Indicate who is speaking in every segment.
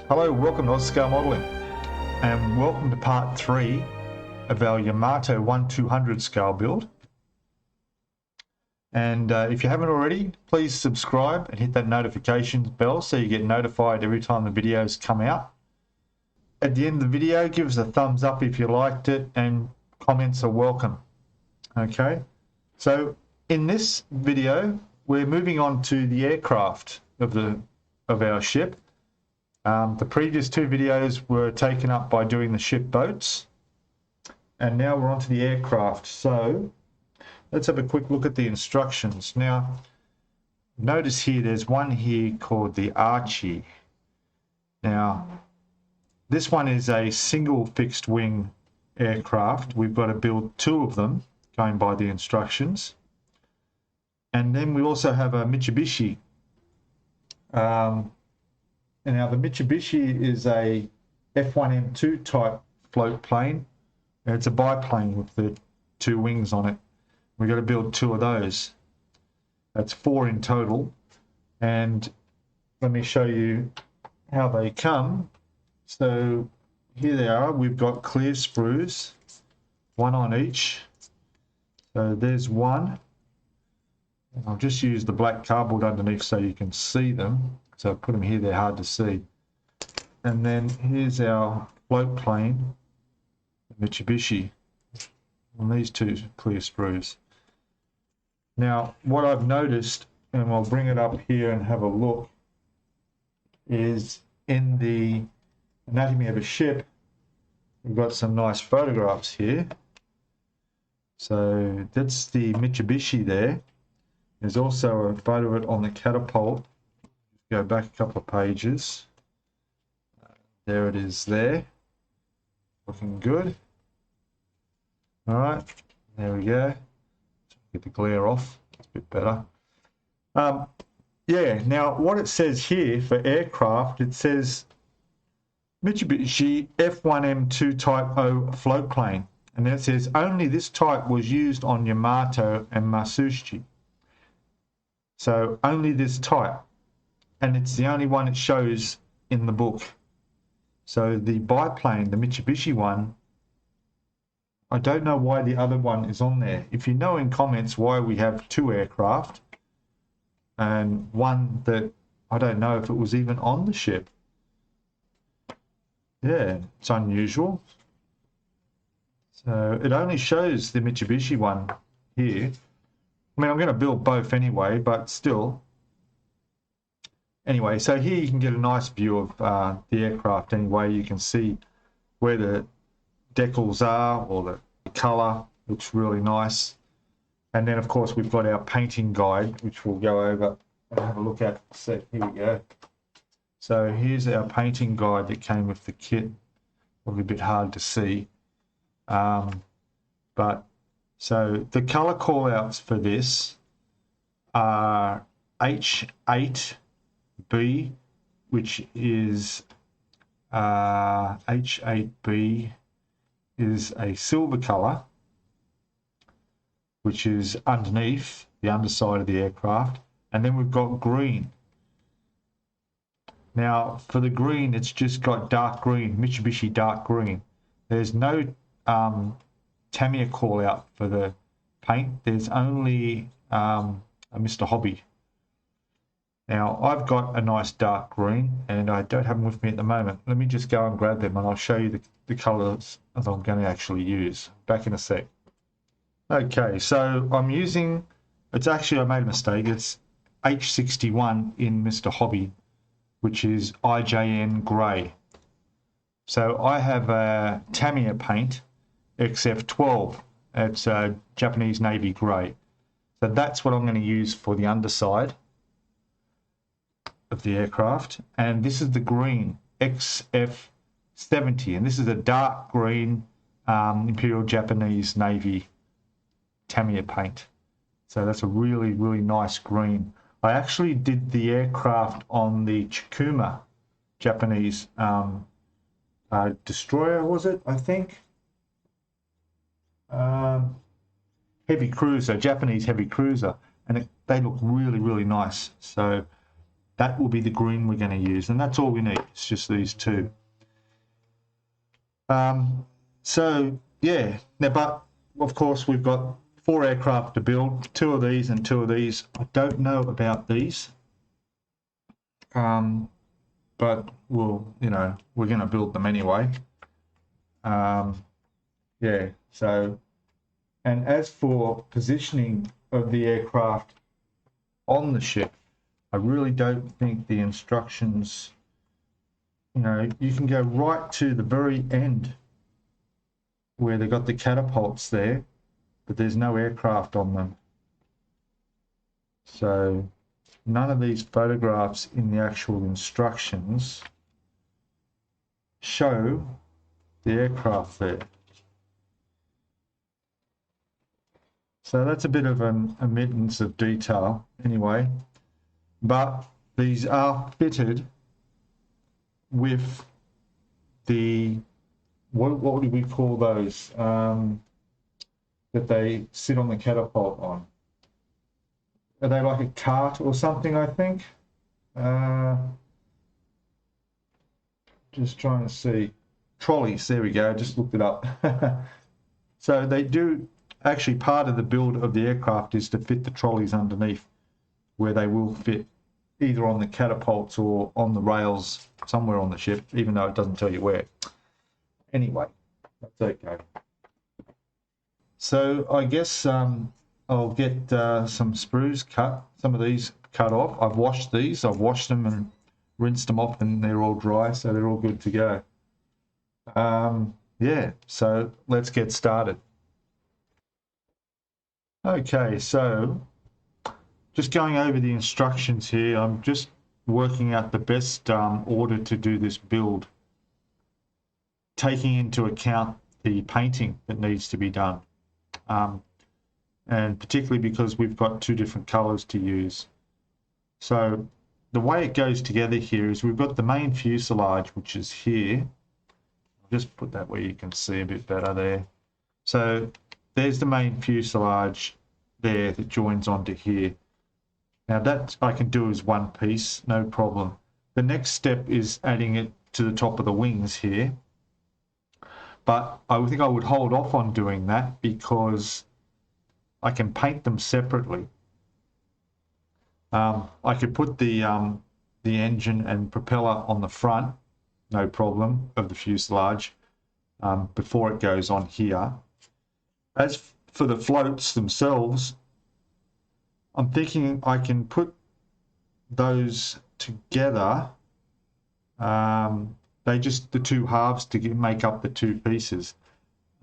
Speaker 1: Hello, welcome to Scalemodeling, and welcome to part 3 of our Yamato 1-200 scale build. And if you haven't already, please subscribe and hit that notifications bell so you get notified every time the videos come out. At the end of the video, give us a thumbs up if you liked it, and comments are welcome. Okay, so in this video, we're moving on to the aircraft of our ship. The previous 2 videos were taken up by doing the ship boats, and now we're on to the aircraft. So let's have a quick look at the instructions. Now, notice here there's one here called the Archie. Now, this one is a single fixed wing aircraft. We've got to build 2 of them going by the instructions. And then we also have a Mitsubishi. And now the Mitsubishi is a F1M2 type float plane. It's a biplane with the 2 wings on it. We've got to build 2 of those. That's 4 in total. And let me show you how they come. So here they are. We've got clear sprues, 1 on each. So there's 1. I'll just use the black cardboard underneath so you can see them. So I put them here, they're hard to see. And then here's our float plane, Mitsubishi, on these 2 clear sprues. Now, what I've noticed, and I'll bring it up here and have a look, is in the anatomy of a ship, we've got some nice photographs here. So that's the Mitsubishi there. There's also a photo of it on the catapult. Go back a couple of pages. There it is there. Looking good. All right, there we go. Get the glare off, it's a bit better. Yeah, now what it says here for aircraft, it says Mitsubishi F1M2 Type O float plane. And then it says only this type was used on Yamato and Masushi. So only this type. And it's the only one it shows in the book. So the biplane, the Mitsubishi one, I don't know why the other one is on there. If you know in comments why we have 2 aircraft and one that I don't know if it was even on the ship. Yeah, it's unusual. So it only shows the Mitsubishi one here. I mean, I'm going to build both anyway, but still. Anyway, so here you can get a nice view of the aircraft anyway. You can see where the decals are, or the colour looks really nice. And then, of course, we've got our painting guide, which we'll go over and have a look at. So here we go. So here's our painting guide that came with the kit. Probably a bit hard to see. But so the colour callouts for this are H8B, which is H8B is a silver colour, which is underneath the underside of the aircraft. And then we've got green. Now for the green, it's just got dark green, Mitsubishi dark green. There's no Tamiya call out for the paint. There's only a Mr. Hobby. Now I've got a nice dark green and I don't have them with me at the moment. Let me just go and grab them and I'll show you the colours that I'm going to actually use. Back in a sec. Okay, so I'm using, it's actually, I made a mistake, it's H61 in Mr. Hobby, which is IJN grey. So I have a Tamiya paint XF12. It's a Japanese Navy grey. So that's what I'm going to use for the underside of the aircraft. And this is the green XF70. And this is a dark green Imperial Japanese Navy Tamiya paint. So that's a really, really nice green. I actually did the aircraft on the Chikuma Japanese destroyer, was it? I think. Heavy cruiser, Japanese heavy cruiser, and they look really, really nice. So That will be the green we're going to use, and that's all we need. It's just these two. So yeah, now, but of course we've got 4 aircraft to build, 2 of these and 2 of these. I don't know about these, but we'll, we're going to build them anyway. Yeah, so, and as for positioning of the aircraft on the ship, I really don't think the instructions, you can go right to the very end where they got the catapults there, but there's no aircraft on them. So none of these photographs in the actual instructions show the aircraft there. So that's a bit of an omittance of detail anyway, but these are fitted with the, what do we call those, that they sit on the catapult on? Are they like a cart or something, I think? Just trying to see. Trolleys, there we go, just looked it up. So they do, actually part of the build of the aircraft is to fit the trolleys underneath, where they will fit either on the catapults or on the rails somewhere on the ship, even though it doesn't tell you where. Anyway, that's okay. So I guess I'll get some sprues cut, some of these cut off. I've washed these, I've washed them and rinsed them off, and they're all dry, so they're all good to go. Yeah, so let's get started. Okay, so just going over the instructions here, I'm just working out the best order to do this build, taking into account the painting that needs to be done, and particularly because we've got 2 different colors to use. So the way it goes together here is we've got the main fuselage, which is here. I'll just put that where you can see a bit better there. So there's the main fuselage there that joins onto here. Now that I can do as one piece, no problem. The next step is adding it to the top of the wings here. But I think I would hold off on doing that because I can paint them separately. I could put the engine and propeller on the front, no problem, of the fuselage before it goes on here. As for the floats themselves, I'm thinking I can put those together. They just, the 2 halves to make up the 2 pieces.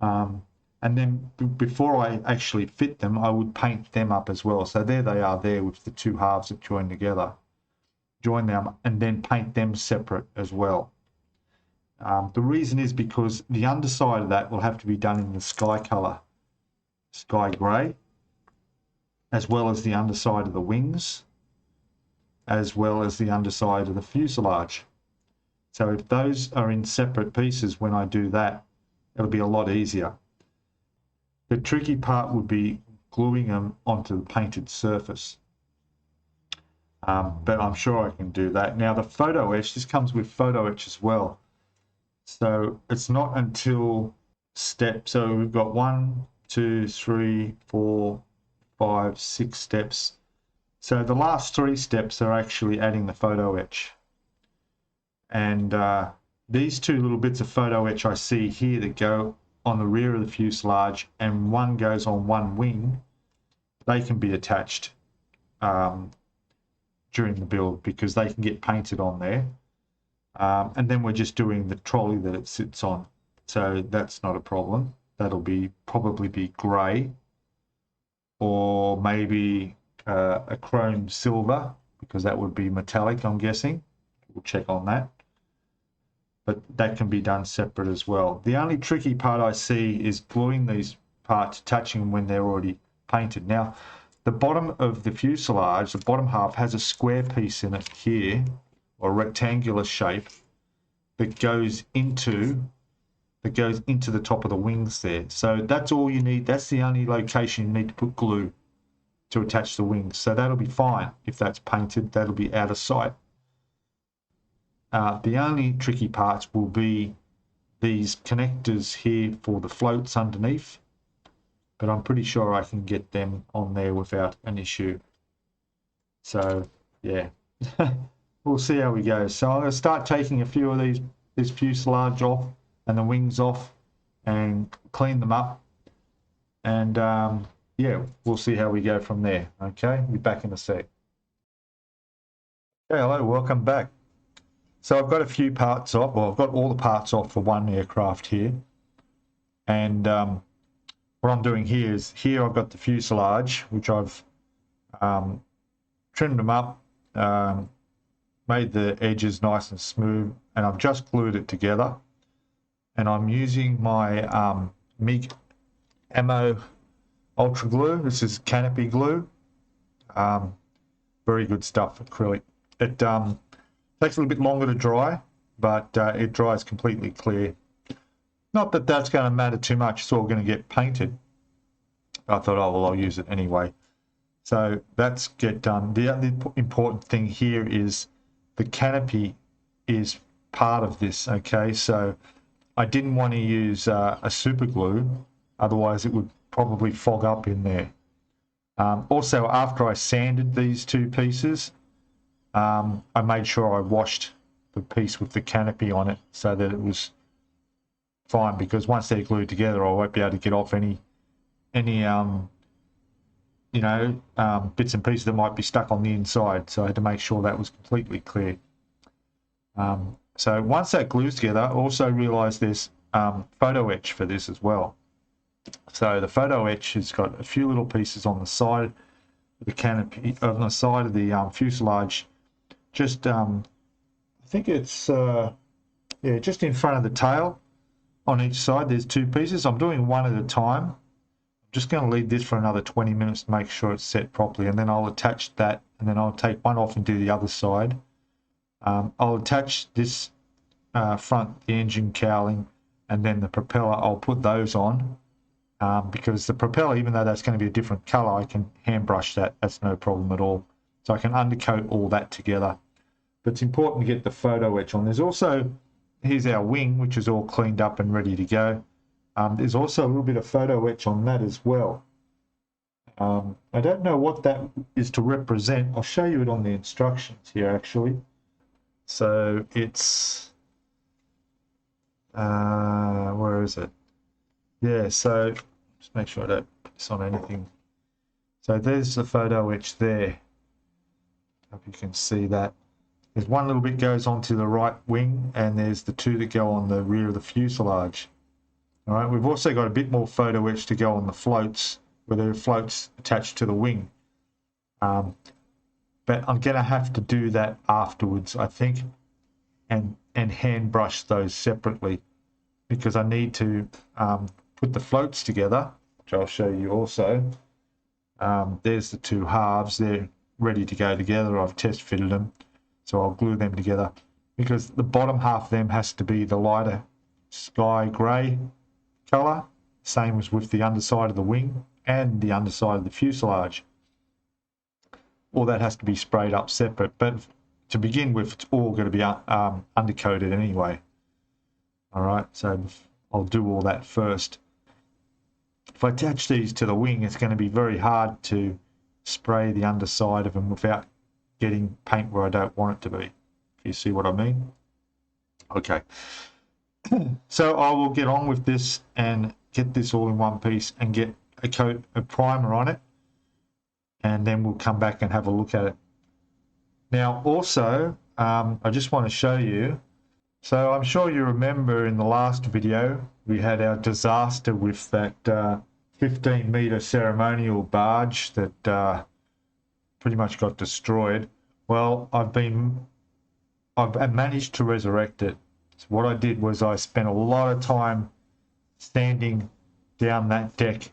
Speaker 1: And then before I actually fit them, I would paint them up as well. So there they are there with the 2 halves that join together. Join them and then paint them separate as well. The reason is because the underside of that will have to be done in the sky color, sky grey, as well as the underside of the wings, as well as the underside of the fuselage. So if those are in separate pieces when I do that, it'll be a lot easier. The tricky part would be gluing them onto the painted surface. But I'm sure I can do that. Now the photo etch, this comes with photo etch as well. So it's not until step, so we've got 1, 2, 3, 4, 5, 6 steps. So the last 3 steps are actually adding the photo etch. And these 2 little bits of photo etch I see here that go on the rear of the fuselage and one goes on one wing, they can be attached during the build because they can get painted on there. And then we're just doing the trolley that it sits on. So that's not a problem. That'll probably be grey or maybe a chrome silver, because that would be metallic, I'm guessing. We'll check on that. But that can be done separate as well. The only tricky part I see is gluing these parts, attaching them when they're already painted. Now, the bottom of the fuselage, the bottom half, has a square piece in it here, or rectangular shape, that goes into the top of the wings there. So that's all you need. That's the only location you need to put glue to attach the wings. So that'll be fine. If that's painted, that'll be out of sight The only tricky parts will be these connectors here for the floats underneath, but I'm pretty sure I can get them on there without an issue. So yeah, we'll see how we go. So I'm going to start taking a few of this fuselage off and the wings off and clean them up, and yeah, we'll see how we go from there. Okay, be back in a sec. Okay, hello, welcome back. So I've got a few parts off, well, I've got all the parts off for one aircraft here, and what I'm doing here is, here I've got the fuselage, which I've trimmed them up, made the edges nice and smooth, and I've just glued it together. And I'm using my MIG Ammo Ultra Glue. This is canopy glue. Very good stuff, acrylic. It takes a little bit longer to dry, but it dries completely clear. Not that that's going to matter too much, it's all going to get painted. I thought, oh, well, I'll use it anyway. So that's get done. The other important thing here is the canopy is part of this, okay? So I didn't want to use a super glue, otherwise it would probably fog up in there. Also, after I sanded these two pieces, I made sure I washed the piece with the canopy on it so that it was fine, because once they're glued together, I won't be able to get off any you know, bits and pieces that might be stuck on the inside. So I had to make sure that was completely clear. So once that glues together, I also realized there's photo etch for this as well. So the photo etch has got a few little pieces on the side of the canopy, on the side of the fuselage. Just, I think it's, yeah, just in front of the tail on each side, there's two pieces. I'm doing one at a time. I'm just going to leave this for another 20 minutes to make sure it's set properly, and then I'll attach that, and then I'll take one off and do the other side. I'll attach this front, the engine cowling, and then the propeller, I'll put those on, because the propeller, even though that's going to be a different color, I can hand brush that. That's no problem at all. So I can undercoat all that together. But it's important to get the photo etch on. There's also, here's our wing, which is all cleaned up and ready to go. There's also a little bit of photo etch on that as well. I don't know what that is to represent. I'll show you it on the instructions here, actually. So it's, where is it? Yeah, so just make sure I don't put this on anything. So there's the photo etch there. Hope you can see that. There's one little bit goes onto the right wing, and there's the two that go on the rear of the fuselage. All right, we've also got a bit more photo etch to go on the floats, where there are floats attached to the wing. But I'm going to have to do that afterwards, I think, and hand brush those separately, because I need to put the floats together, which I'll show you also. There's the two halves. They're ready to go together. I've test fitted them, so I'll glue them together, because the bottom half of them has to be the lighter sky grey colour, same as with the underside of the wing and the underside of the fuselage. All that has to be sprayed up separate, but to begin with, it's all going to be undercoated anyway. All right, so I'll do all that first. If I attach these to the wing, it's going to be very hard to spray the underside of them without getting paint where I don't want it to be. If you see what I mean? Okay. So I will get on with this and get this all in one piece and get a coat of primer on it, and then we'll come back and have a look at it. Now also, I just want to show you, so I'm sure you remember in the last video we had our disaster with that 15-meter ceremonial barge that pretty much got destroyed. Well, I've managed to resurrect it. So what I did was I spent a lot of time standing down that deck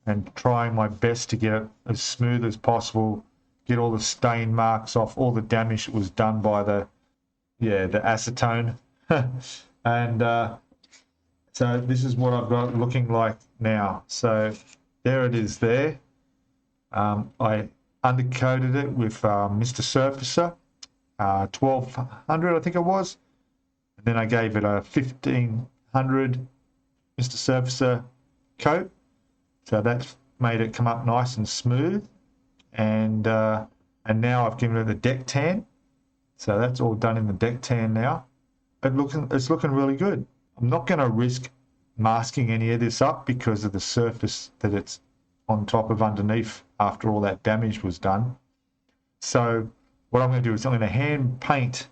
Speaker 1: and trying my best to get it as smooth as possible, get all the stain marks off, all the damage that was done by the acetone. And so this is what I've got looking like now. So there it is there. I undercoated it with Mr. Surfacer. 1200, I think it was. And then I gave it a 1500 Mr. Surfacer coat. So that's made it come up nice and smooth. And now I've given it a deck tan. So that's all done in the deck tan now. It's looking really good. I'm not going to risk masking any of this up because of the surface that it's on top of underneath after all that damage was done. So what I'm going to do is I'm going to hand paint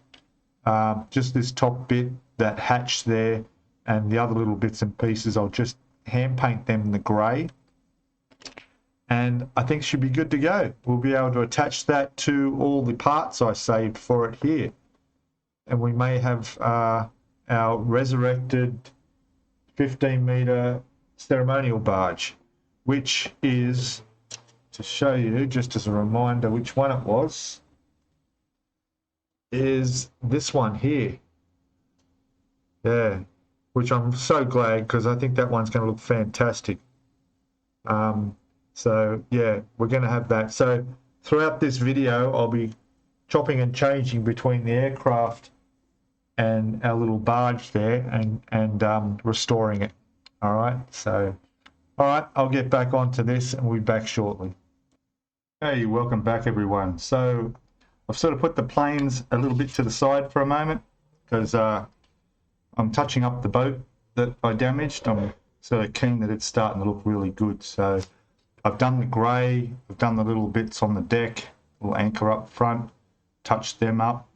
Speaker 1: just this top bit, that hatch there, and the other little bits and pieces. I'll just hand paint them in the grey, and I think it should be good to go. We'll be able to attach that to all the parts I saved for it here, and we may have our resurrected 15-metre ceremonial barge, which is, to show you just as a reminder which one it was, is this one here. Yeah, which I'm so glad, because I think that one's going to look fantastic. So yeah, we're going to have that. So throughout this video, I'll be chopping and changing between the aircraft and our little barge there, and restoring it. All right. So, all right, I'll get back onto this, and we'll be back shortly. Hey, welcome back, everyone. So I've sort of put the planes a little bit to the side for a moment because I'm touching up the boat that I damaged. I'm sort of keen that it's starting to look really good. So I've done the grey, I've done the little bits on the deck, little anchor up front, touched them up.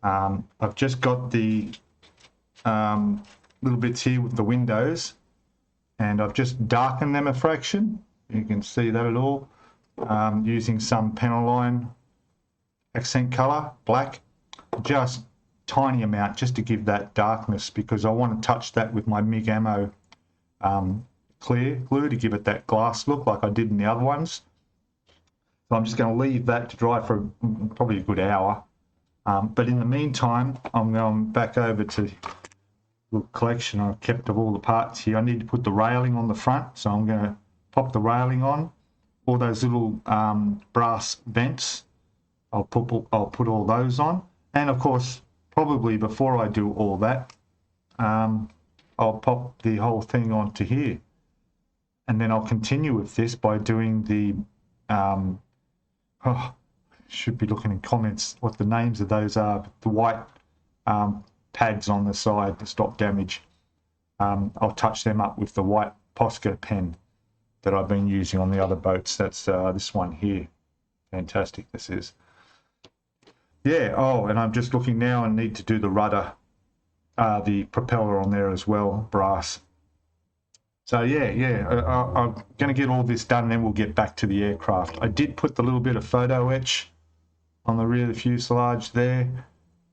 Speaker 1: I've just got the little bits here with the windows, and I've just darkened them a fraction. You can see that at all, using some Penoline accent colour, black, just tiny amount, just to give that darkness, because I want to touch that with my MIG ammo clear glue to give it that glass look like I did in the other ones. So I'm just going to leave that to dry for probably a good hour. But in the meantime, I'm going back over to the collection I've kept of all the parts here. I need to put the railing on the front, so I'm going to pop the railing on. All those little brass vents, I'll put all those on. And of course, probably before I do all that, I'll pop the whole thing onto here. And then I'll continue with this by doing the, should be looking in comments what the names of those are, but the white pads on the side to stop damage. I'll touch them up with the white Posca pen that I've been using on the other boats. That's this one here. Fantastic this is. Yeah, oh, and I'm just looking now and need to do the rudder, the propeller on there as well, brass. So yeah, I'm going to get all this done, and then we'll get back to the aircraft. I did put the little bit of photo etch on the rear of the fuselage there,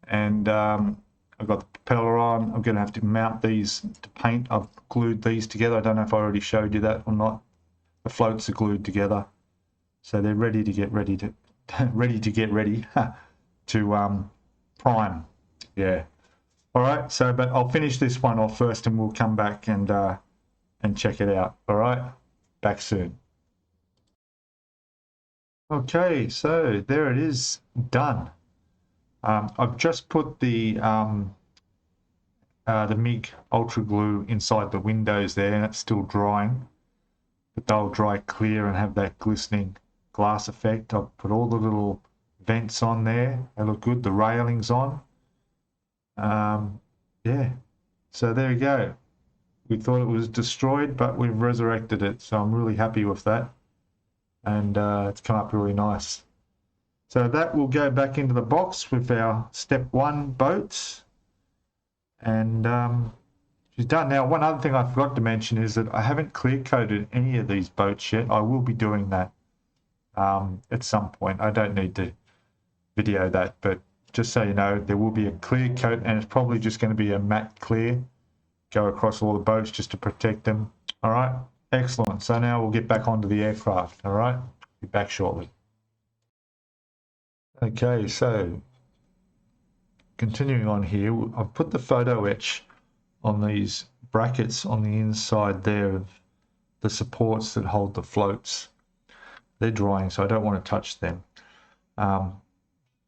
Speaker 1: and I've got the propeller on. I'm going to have to mount these to paint. I've glued these together. I don't know if I already showed you that or not. The floats are glued together, so they're ready to get ready to to prime. Yeah. All right. So, but I'll finish this one off first, and we'll come back and check it out. All right. Back soon. Okay. So there it is, done. I've just put the MIG Ultra Glue inside the windows there, and it's still drying, but they'll dry clear and have that glistening glass effect. I've put all the little vents on there. They look good. The railings on. Yeah. So there you go. We thought it was destroyed, but we've resurrected it. So I'm really happy with that. And it's come up really nice. So that will go back into the box with our step 1 boats. And she's done. Now, one other thing I forgot to mention is that I haven't clear coated any of these boats yet. I will be doing that at some point. I don't need to video that, but just so you know, there will be a clear coat, and it's probably just going to be a matte clear go across all the boats just to protect them. All right, excellent. So now we'll get back onto the aircraft. All right, be back shortly. Okay, so continuing on here, I've put the photo etch on these brackets on the inside there of the supports that hold the floats. They're drying, so I don't want to touch them.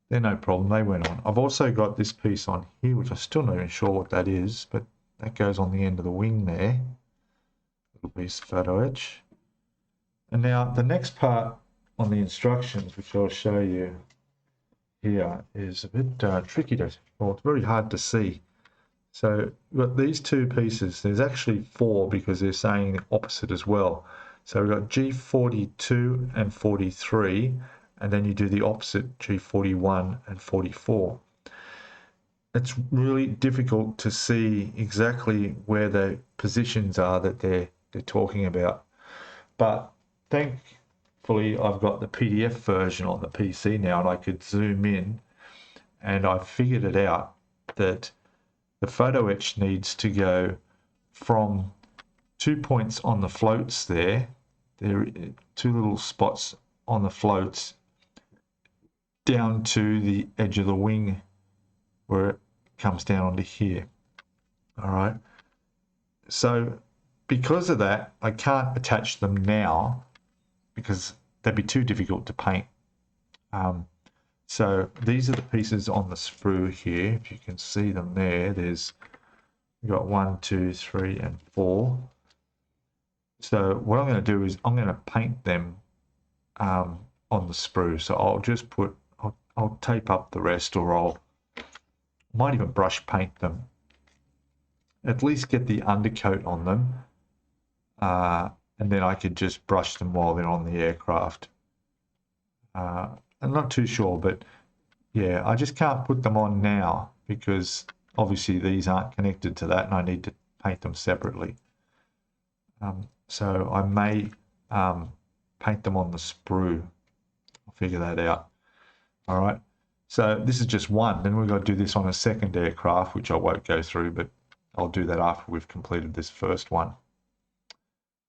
Speaker 1: they're no problem, they went on. I've also got this piece on here, which I'm still not even sure what that is, but that goes on the end of the wing there. Little piece of photo etch. And now the next part on the instructions, which I'll show you here, is a bit tricky to, well, it's very hard to see. So we've got these two pieces. There's actually four because they're saying the opposite as well. So we've got G42 and 43, and then you do the opposite, G41 and 44. It's really difficult to see exactly where the positions are that they're talking about. But thankfully, I've got the PDF version on the PC now, and I could zoom in, and I figured it out that the photo etch needs to go from 2 points on the floats there are two little spots on the floats, down to the edge of the wing where it comes down onto here. All right. So because of that, I can't attach them now because they'd be too difficult to paint. So these are the pieces on the sprue here. If you can see them there, we've got 1, 2, 3, and 4. So what I'm going to do is I'm going to paint them on the sprue. So I'll just I'll tape up the rest, or I might even brush paint them. At least get the undercoat on them, and then I could just brush them while they're on the aircraft. I'm not too sure, but yeah, I just can't put them on now because obviously these aren't connected to that, and I need to paint them separately. So I may paint them on the sprue. I'll figure that out. All right. So this is just one. Then we've got to do this on a second aircraft, which I won't go through, but I'll do that after we've completed this first one.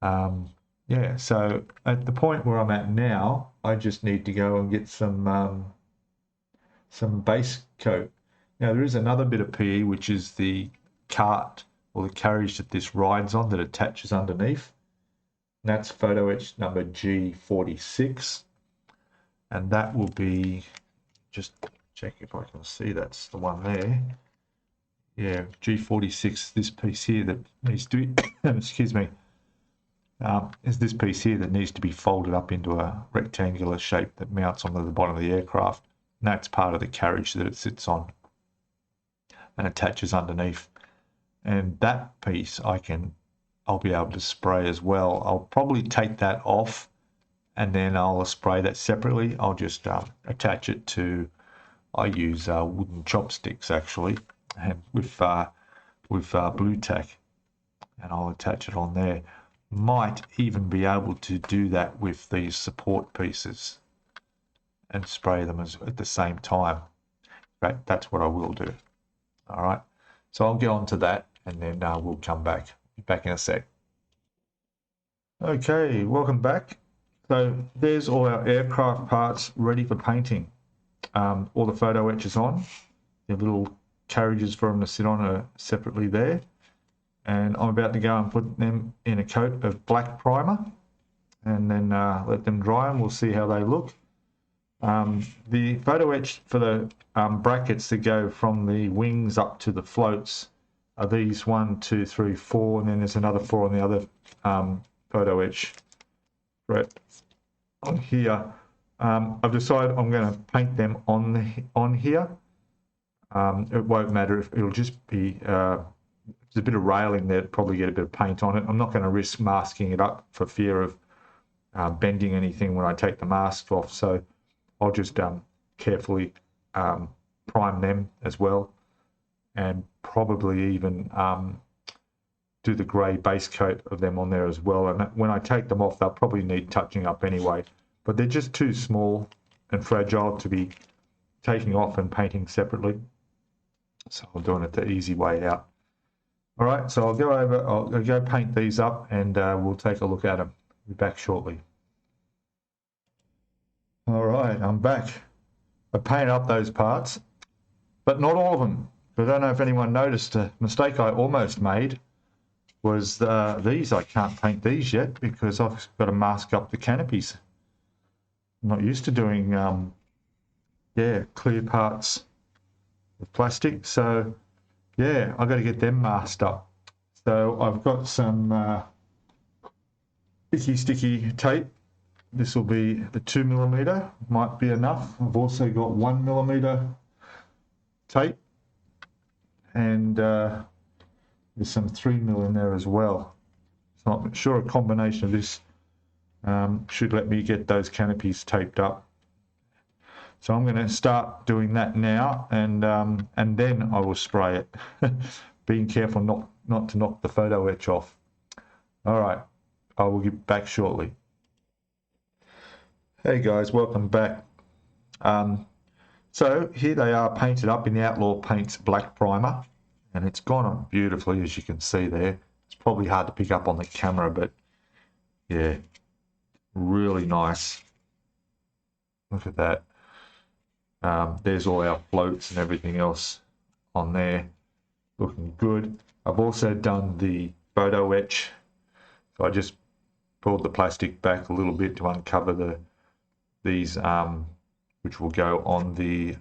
Speaker 1: Yeah, so at the point where I'm at now, I just need to go and get some base coat. Now there is another bit of PE, which is the cart or the carriage that this rides on that attaches underneath. And that's photo etch number G46. And that will be, just check if I can see, that's the one there. Yeah, G46, this piece here that needs to be, excuse me, is this piece here that needs to be folded up into a rectangular shape that mounts onto the bottom of the aircraft. And that's part of the carriage that it sits on and attaches underneath. And that piece I'll be able to spray as well. I'll probably take that off and then I'll spray that separately. I'll just attach it to, I use wooden chopsticks actually, and with blue tack, and I'll attach it on there. Might even be able to do that with these support pieces and spray them at the same time. But that's what I will do. All right, so I'll get on to that and then we'll come back. Be back in a sec. Okay, welcome back. So there's all our aircraft parts ready for painting. All the photo etches on. The little carriages for them to sit on are separately there. And I'm about to go and put them in a coat of black primer and then let them dry and we'll see how they look. The photo etch for the brackets that go from the wings up to the floats are these 1, 2, 3, 4, and then there's another 4 on the other photo etch right on here. I've decided I'm going to paint them on here. It won't matter if it'll just be there's a bit of railing there, probably get a bit of paint on it. I'm not going to risk masking it up for fear of bending anything when I take the mask off. So I'll just carefully prime them as well, and probably even do the grey base coat of them on there as well. And when I take them off, they'll probably need touching up anyway, but they're just too small and fragile to be taking off and painting separately. So I'm doing it the easy way out. All right, so I'll go paint these up and we'll take a look at them. Be back shortly. All right, I'm back. I painted up those parts, but not all of them. I don't know if anyone noticed a mistake I almost made was these. I can't paint these yet because I've got to mask up the canopies. I'm not used to doing the yeah, clear parts of plastic. So yeah, I've got to get them masked up. So I've got some sticky tape. This will be the 2mm, might be enough. I've also got 1mm tape, and there's some 3mm in there as well. So I'm sure a combination of this should let me get those canopies taped up. So I'm going to start doing that now, and then I will spray it. Being careful not to knock the photo etch off. All right, I will get back shortly. Hey guys, welcome back. So here they are painted up in the Outlaw Paints black primer, and it's gone on beautifully, as you can see there. It's probably hard to pick up on the camera, but yeah, really nice. Look at that. There's all our floats and everything else on there, looking good. I've also done the photo etch, so I just pulled the plastic back a little bit to uncover these which will go on the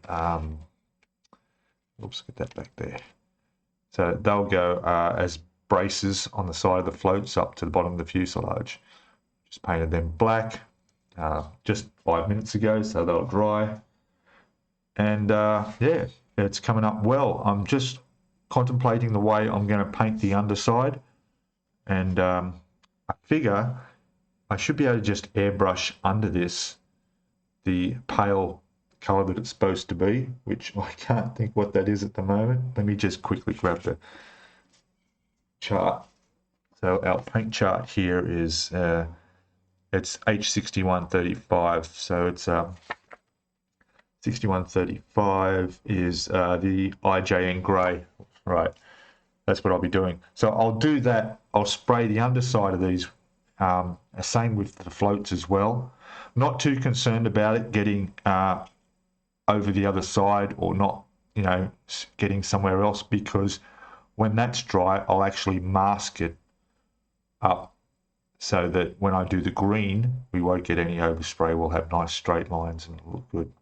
Speaker 1: oops, get that back there. So they'll go as braces on the side of the floats up to the bottom of the fuselage. Just painted them black just 5 minutes ago, so they'll dry. And yeah, it's coming up well. I'm just contemplating the way I'm going to paint the underside, and I figure I should be able to just airbrush under this the pale color that it's supposed to be, which I can't think what that is at the moment. Let me just quickly grab the chart. So our paint chart here is it's H6135, so it's 6135 is the IJN grey, right? That's what I'll be doing. So I'll do that. I'll spray the underside of these, same with the floats as well. Not too concerned about it getting over the other side, or not, you know, getting somewhere else, because when that's dry, I'll actually mask it up so that when I do the green, we won't get any overspray. We'll have nice straight lines and it'll look good.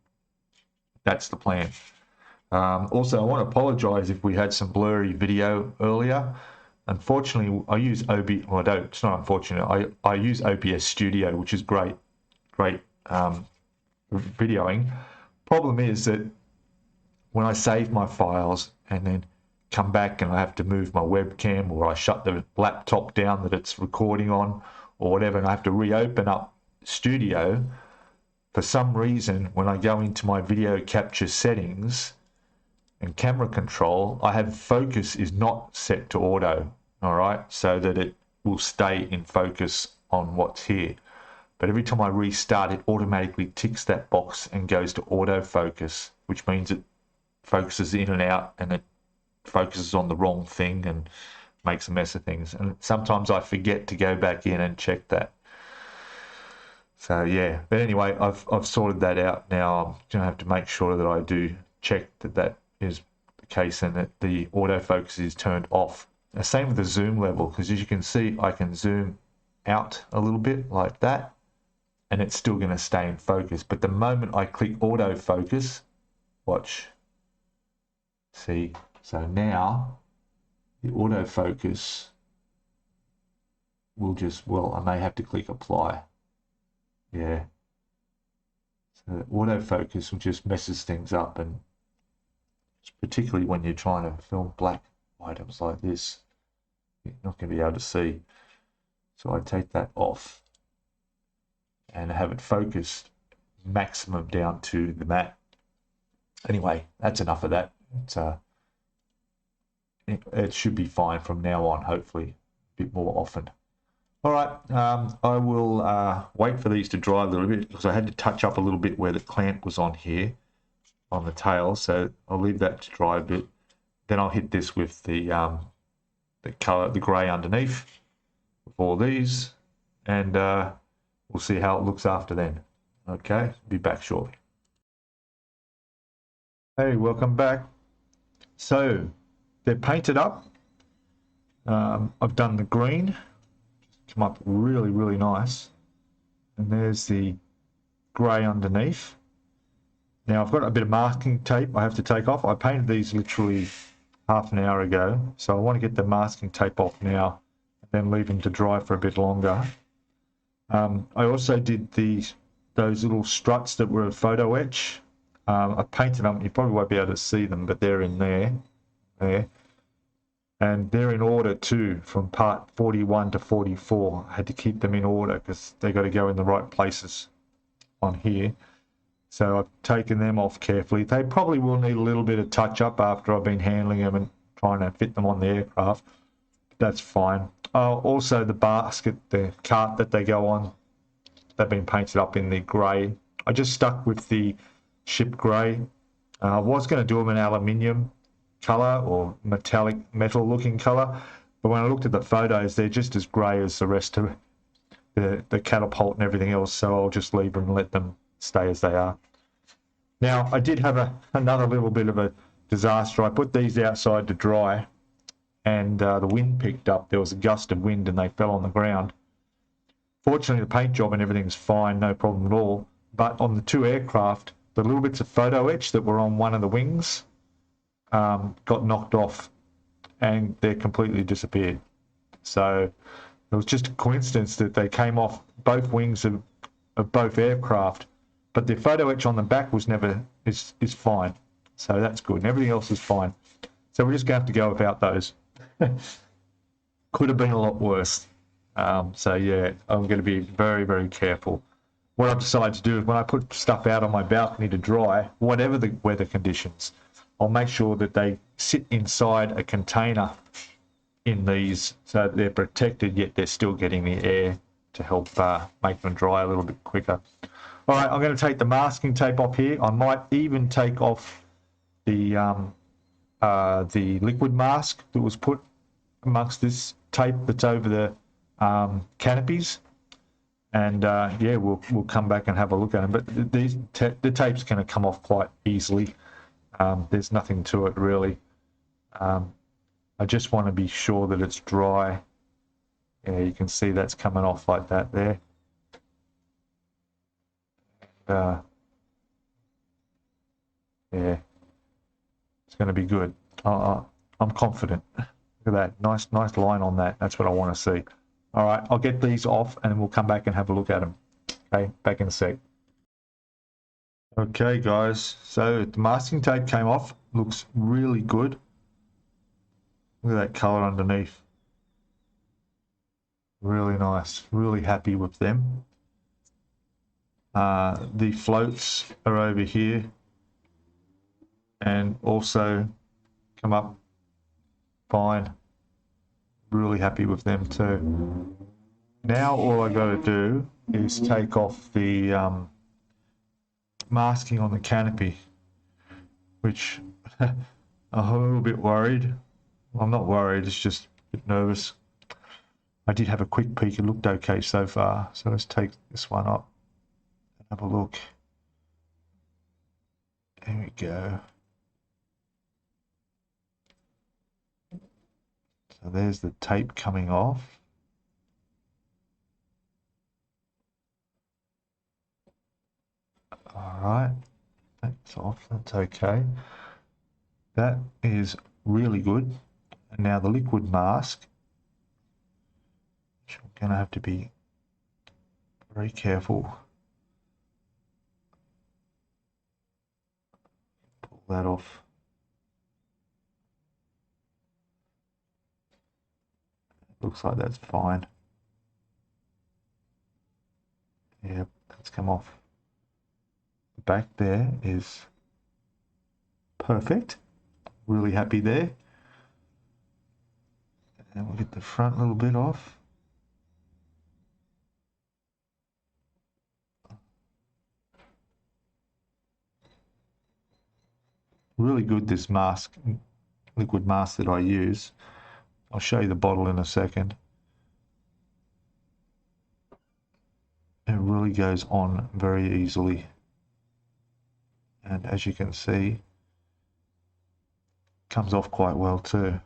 Speaker 1: That's the plan. Also, I want to apologize if we had some blurry video earlier. Unfortunately, I use OBS. Well, I don't. It's not unfortunate. I use OBS Studio, which is great videoing. Problem is that when I save my files and then come back and I have to move my webcam, or I shut the laptop down that it's recording on or whatever, and I have to reopen up Studio, for some reason when I go into my video capture settings and camera control, I have focus is not set to auto, all right, so that it will stay in focus on what's here. But every time I restart, it automatically ticks that box and goes to autofocus, which means it focuses in and out, and it focuses on the wrong thing and makes a mess of things. And sometimes I forget to go back in and check that. So yeah, but anyway, I've sorted that out now. I'm going to have to make sure that I do check that that is the case and that the autofocus is turned off. The same with the zoom level, because as you can see, I can zoom out a little bit like that, and it's still going to stay in focus. But the moment I click autofocus, watch, see, so now the autofocus will just, well, I may have to click apply. Yeah. So autofocus will just messes things up, and particularly when you're trying to film black items like this, you're not going to be able to see. So I take that off and have it focused maximum down to the matte. Anyway, that's enough of that. It should be fine from now on, hopefully a bit more often. All right, I will wait for these to dry a little bit, because I had to touch up a little bit where the clamp was on here, on the tail, so I'll leave that to dry a bit. Then I'll hit this with the color, the grey underneath, with all these, and we'll see how it looks after then. Okay, be back shortly. Hey, welcome back. So they're painted up. I've done the green. Come up really, really nice. And there's the grey underneath. Now I've got a bit of masking tape I have to take off. I painted these literally half an hour ago, so I want to get the masking tape off now and then leave them to dry for a bit longer. I also did those little struts that were a photo etch. I painted them. You probably won't be able to see them, but they're in there. And they're in order too, from part 41 to 44. I had to keep them in order because they got to go in the right places on here. So I've taken them off carefully. They probably will need a little bit of touch up after I've been handling them and trying to fit them on the aircraft. That's fine. Also the basket, the cart that they go on, they've been painted up in the grey. I just stuck with the ship grey. I was going to do them in aluminium colour or metallic metal looking colour, but when I looked at the photos, they're just as grey as the rest of the catapult and everything else, so I'll just leave them and let them stay as they are. Now, I did have another little bit of a disaster. I put these outside to dry, and the wind picked up. There was a gust of wind and they fell on the ground. Fortunately, the paint job and everything's fine, no problem at all. But on the two aircraft, the little bits of photo etch that were on one of the wings got knocked off and they're completely disappeared. So it was just a coincidence that they came off both wings of both aircraft, but the photo etch on the back was never is fine. So that's good, and everything else is fine. So we're just going to have to go without those. Could have been a lot worse. So yeah, I'm going to be very, very careful. What I've decided to do is when I put stuff out on my balcony to dry, whatever the weather conditions, I'll make sure that they sit inside a container in these so that they're protected, yet they're still getting the air to help make them dry a little bit quicker. All right, I'm going to take the masking tape off here. I might even take off the liquid mask that was put amongst this tape that's over the canopies. And yeah, we'll come back and have a look at them. But the tape's going to come off quite easily. There's nothing to it really. I just want to be sure that it's dry. Yeah, you can see that's coming off like that there. Yeah, it's going to be good. I'm confident. Look at that, nice line on that. That's what I want to see. All right, I'll get these off and we'll come back and have a look at them. Okay, back in a sec. Okay, guys, so the masking tape came off. Looks really good. Look at that color underneath. Really nice. Really happy with them. The floats are over here and also come up fine. Really happy with them too. Now all I got to do is take off the masking on the canopy, which I'm a little bit worried. I'm not worried, it's just a bit nervous. I did have a quick peek, it looked okay so far. So let's take this one up and have a look. There we go. So there's the tape coming off. All right, that's off, that's okay. That is really good. And now the liquid mask, which I'm going to have to be very careful. Pull that off. Looks like that's fine. Yep, that's come off. The back there is perfect. Really happy there. And we'll get the front little bit off. Really good, this mask, liquid mask that I use. I'll show you the bottle in a second. It really goes on very easily. And as you can see, comes off quite well too.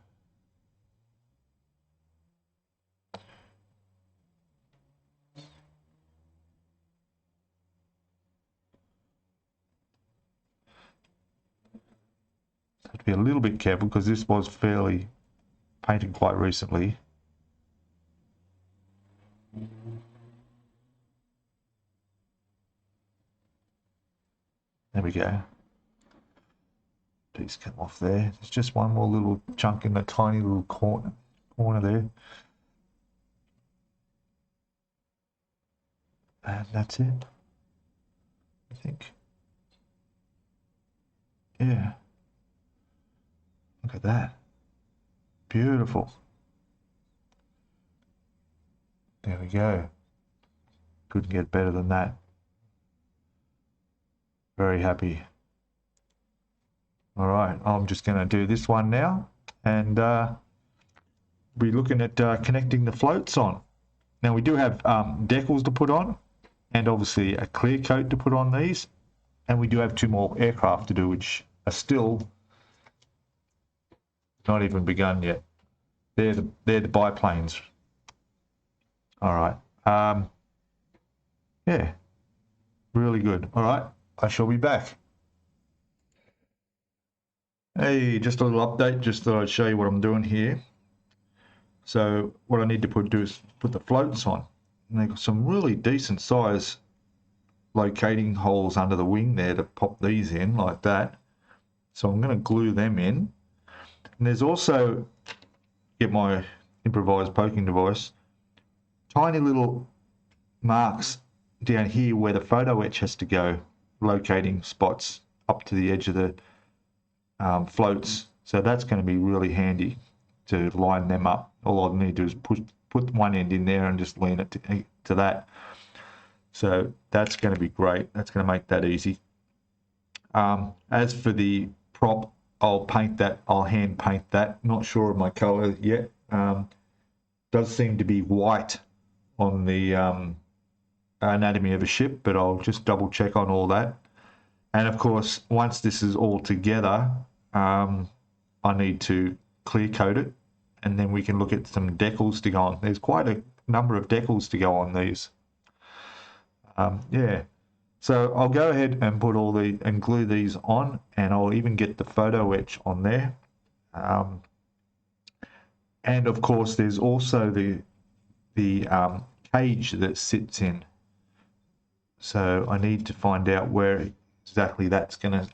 Speaker 1: be a little bit careful because this was fairly painted quite recently. There we go. Please come off there. There's just one more little chunk in the tiny little corner there. And that's it, I think. Yeah. Look at that. Beautiful. There we go. Couldn't get better than that. Very happy. All right, I'm just going to do this one now and be looking at connecting the floats on. Now we do have decals to put on and obviously a clear coat to put on these, and we do have 2 more aircraft to do which are still not even begun yet. They're the biplanes. All right. Yeah, really good. All right, I shall be back. Hey, just a little update. Just thought I'd show you what I'm doing here. So what I need to do is put the floats on. And they've got some really decent size locating holes under the wing there to pop these in like that. So I'm going to glue them in. And there's also, get my improvised poking device, tiny little marks down here where the photo etch has to go, locating spots up to the edge of the floats. So that's going to be really handy to line them up. All I need to do is put one end in there and just lean it to that. So that's going to be great. That's going to make that easy. As for the prop, I'll paint that. I'll hand paint that. Not sure of my color yet. Does seem to be white on the anatomy of a ship, but I'll just double check on all that. And of course, once this is all together, I need to clear coat it, and then we can look at some decals to go on. There's quite a number of decals to go on these. Yeah, so I'll go ahead and put and glue these on, and I'll even get the photo etch on there. And of course, there's also the cage that sits in. So I need to find out where exactly that's going to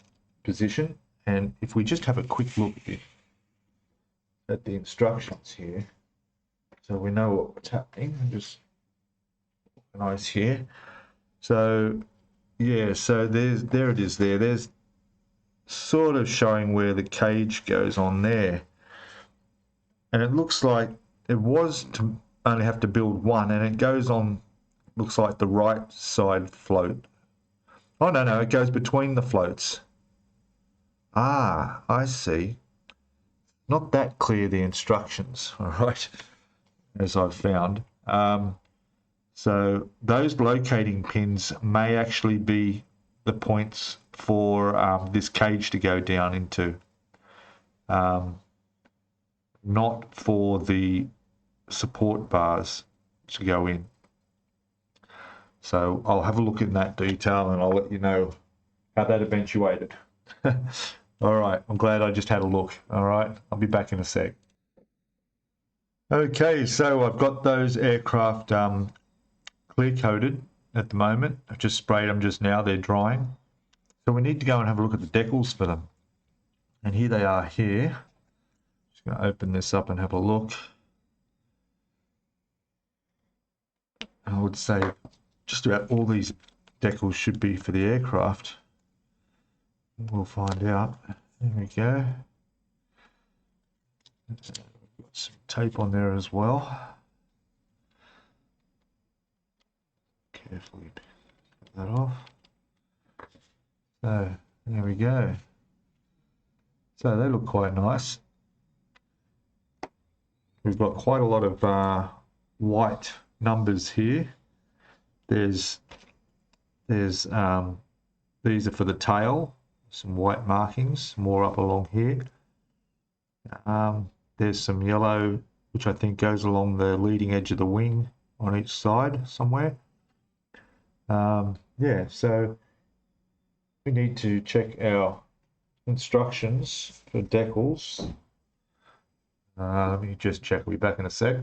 Speaker 1: position. And if we just have a quick look at the instructions here, so we know what's happening. I'll just organize here. So yeah, so there it is there. There's sort of showing where the cage goes on there. And it looks like it was to only have to build one, and it goes on, looks like the right side float. Oh, no, it goes between the floats. Ah, I see. Not that clear, the instructions, all right, as I've found. So those locating pins may actually be the points for this cage to go down into, not for the support bars to go in. So I'll have a look in that detail and I'll let you know how that eventuated. All right, I'm glad I just had a look. All right, I'll be back in a sec. Okay, so I've got those aircraft clear coated at the moment. I've just sprayed them just now, they're drying. So we need to go and have a look at the decals for them. And here they are here. Just going to open this up and have a look. I would say just about all these decals should be for the aircraft. We'll find out. There we go. We've got some tape on there as well. Carefully get that off. So there we go. So they look quite nice. We've got quite a lot of white numbers here. There's these are for the tail, some white markings, more up along here. There's some yellow, which I think goes along the leading edge of the wing on each side somewhere. Yeah, so we need to check our instructions for decals. Let me just check. We'll be back in a sec.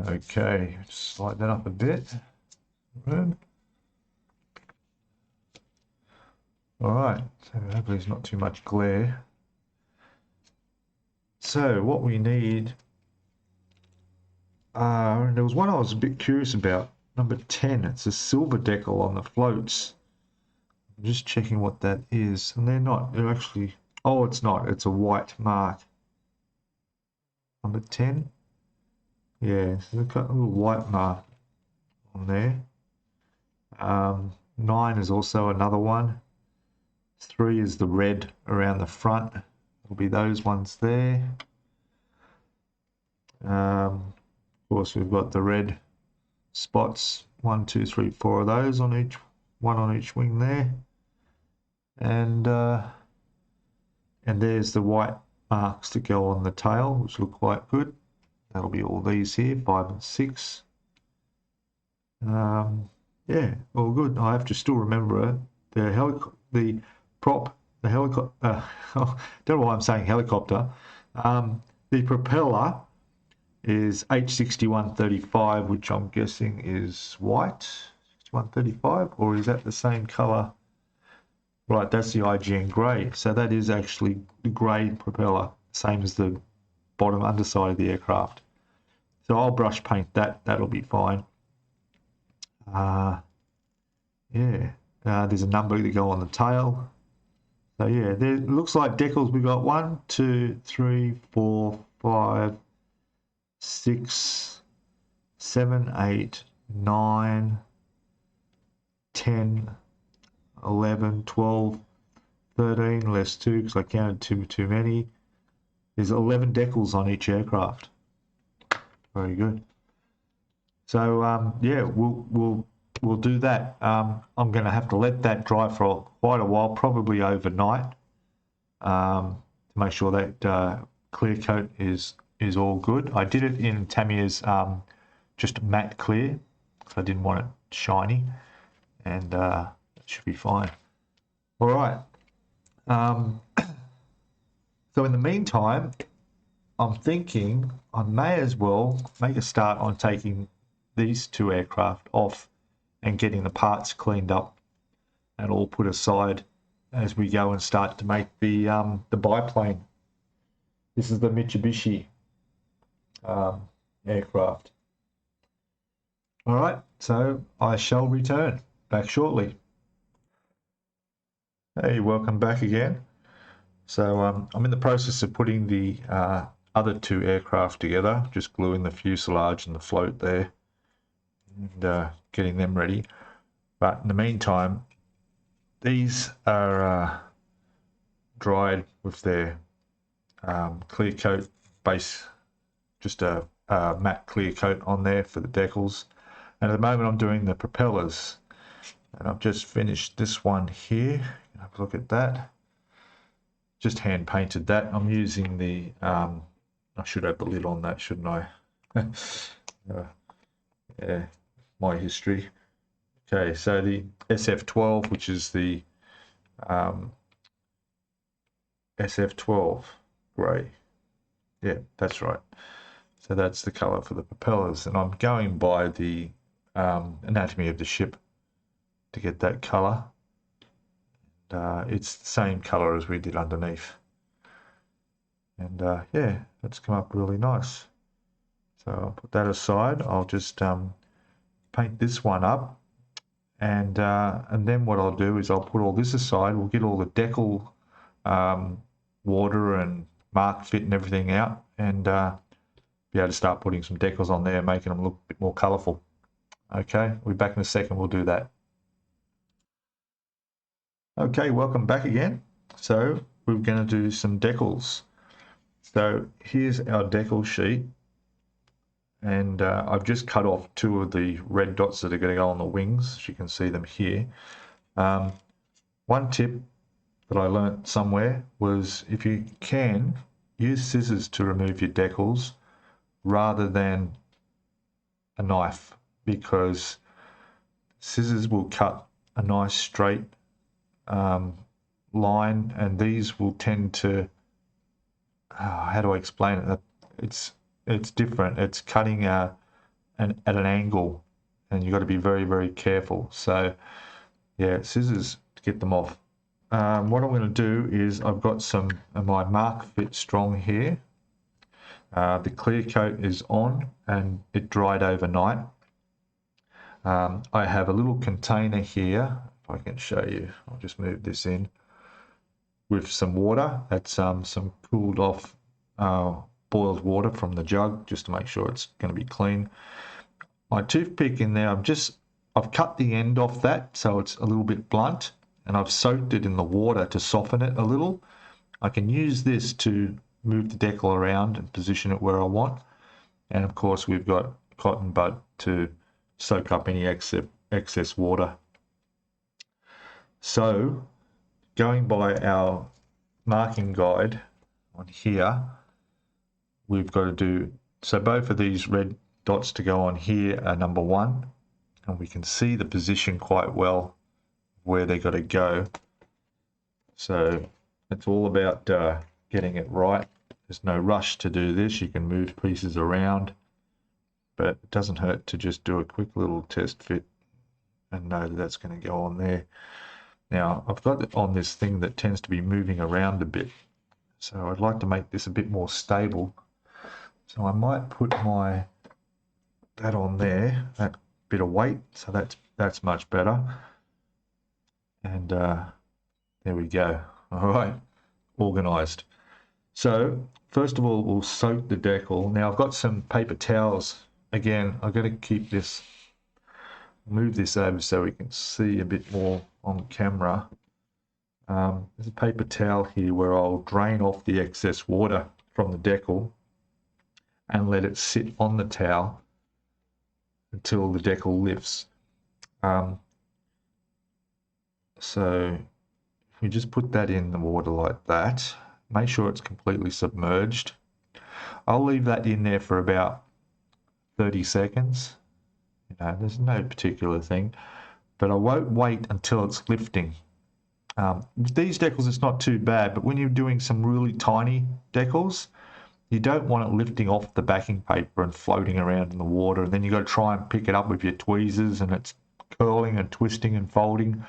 Speaker 1: Okay, slide that up a bit. All right, so hopefully there's not too much glare. So what we need, there was one I was a bit curious about, number 10. It's a silver decal on the floats. I'm just checking what that is, and they're actually, oh, it's not, it's a white mark. Number 10, yeah, so they've got a little white mark on there. 9 is also another one. 3 is the red around the front. It'll be those ones there. Of course, we've got the red spots. 1, 2, 3, 4 of those on each one on each wing there. And there's the white marks that go on the tail, which look quite good. That'll be all these here, 5 and 6. Yeah, all good. I have to still remember the helicopter. Don't know why I'm saying helicopter. The propeller is H6135, which I'm guessing is white. 6135, or is that the same color? Right, that's the IGN grey. So that is actually the grey propeller, same as the bottom underside of the aircraft. So I'll brush paint that. That'll be fine. Yeah, there's a number to go on the tail. So yeah, there looks like decals. We got 1, 2, 3, 4, 5, 6, 7, 8, 9, 10, 11, 12, 13, less 2 because I counted too many. There's 11 decals on each aircraft. Very good. So yeah, we'll do that. I'm going to have to let that dry for quite a while, probably overnight, to make sure that clear coat is all good. I did it in Tamiya's just matte clear, because I didn't want it shiny, and it should be fine. All right. So in the meantime, I'm thinking I may as well make a start on taking these 2 aircraft off and getting the parts cleaned up and all put aside as we go and start to make the biplane. This is the Mitsubishi aircraft. All right, so I shall return back shortly. Hey, welcome back again. So I'm in the process of putting the other 2 aircraft together, just gluing the fuselage and the float there and getting them ready. But in the meantime, these are dried with their clear coat base, just a matte clear coat on there for the decals. And at the moment I'm doing the propellers, and I've just finished this one here. Have a look at that. Just hand painted that. I'm using the I should have the lid on that, shouldn't I? Yeah, my history. Okay, so the SF12, which is the SF12 grey. Yeah, that's right. So that's the colour for the propellers, and I'm going by the anatomy of the ship to get that colour. It's the same colour as we did underneath. And yeah, that's come up really nice. So I'll put that aside. I'll just paint this one up, and then what I'll do is I'll put all this aside. We'll get all the decal water and mark fit and everything out, and be able to start putting some decals on there, making them look a bit more colourful. Okay, we'll be back in a second. We'll do that. Okay, welcome back again. So we're going to do some decals. So here's our decal sheet, and I've just cut off 2 of the red dots that are going to go on the wings, as you can see them here. One tip that I learnt somewhere was, if you can, use scissors to remove your decals rather than a knife, because scissors will cut a nice straight line, and these will tend to, how do I explain it? It's different. It's cutting at an angle, and you've got to be very, very careful. So yeah, scissors to get them off. What I'm going to do is I've got some of my Mark Fit Strong here. The clear coat is on and it dried overnight. I have a little container here, if I can show you. I'll just move this in, with some water. That's some cooled off boiled water from the jug, just to make sure it's going to be clean. My toothpick in there, I've cut the end off that so it's a little bit blunt, and I've soaked it in the water to soften it a little. I can use this to move the decal around and position it where I want. And of course we've got cotton bud to soak up any excess water. So going by our marking guide on here, we've got to do, so both of these red dots to go on here are number 1, and we can see the position quite well where they got to go. So it's all about getting it right. There's no rush to do this. You can move pieces around, but it doesn't hurt to just do a quick little test fit and know that that's going to go on there. Now I've got it on this thing that tends to be moving around a bit, so I'd like to make this a bit more stable. So I might put that on there, that bit of weight, so that's much better. And there we go. All right, organized. So first of all, we'll soak the decal. Now I've got some paper towels. Again, I've got to keep this, move this over so we can see a bit more on camera. There's a paper towel here where I'll drain off the excess water from the decal and let it sit on the towel until the decal lifts. So if we just put that in the water like that, make sure it's completely submerged. I'll leave that in there for about 30 seconds. You know, there's no particular thing, but I won't wait until it's lifting. With these decals, it's not too bad, but when you're doing some really tiny decals, you don't want it lifting off the backing paper and floating around in the water, and then you've got to try and pick it up with your tweezers, and it's curling and twisting and folding,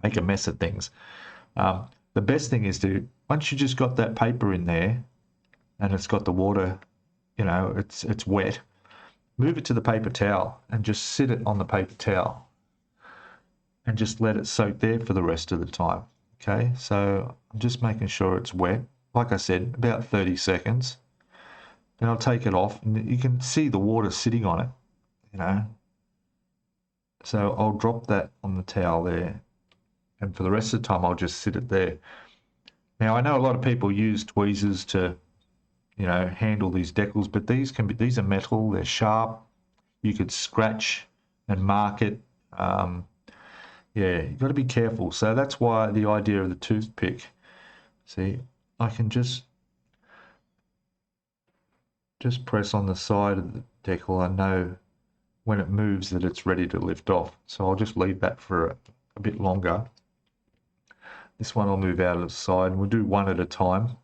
Speaker 1: make a mess of things. The best thing is to, once you just got that paper in there and it's got the water, you know, it's wet, move it to the paper towel and just sit it on the paper towel and just let it soak there for the rest of the time. Okay, so I'm just making sure it's wet. Like I said, about 30 seconds. Then I'll take it off and you can see the water sitting on it, you know. So I'll drop that on the towel there, and for the rest of the time I'll just sit it there. Now I know a lot of people use tweezers to, you know, handle these decals, but these are metal, they're sharp. You could scratch and mark it. Yeah, you've got to be careful. So that's why the idea of the toothpick. See, I can just press on the side of the decal. I know when it moves that it's ready to lift off. So I'll just leave that for a bit longer. This one I'll move out of the side, and we'll do one at a time.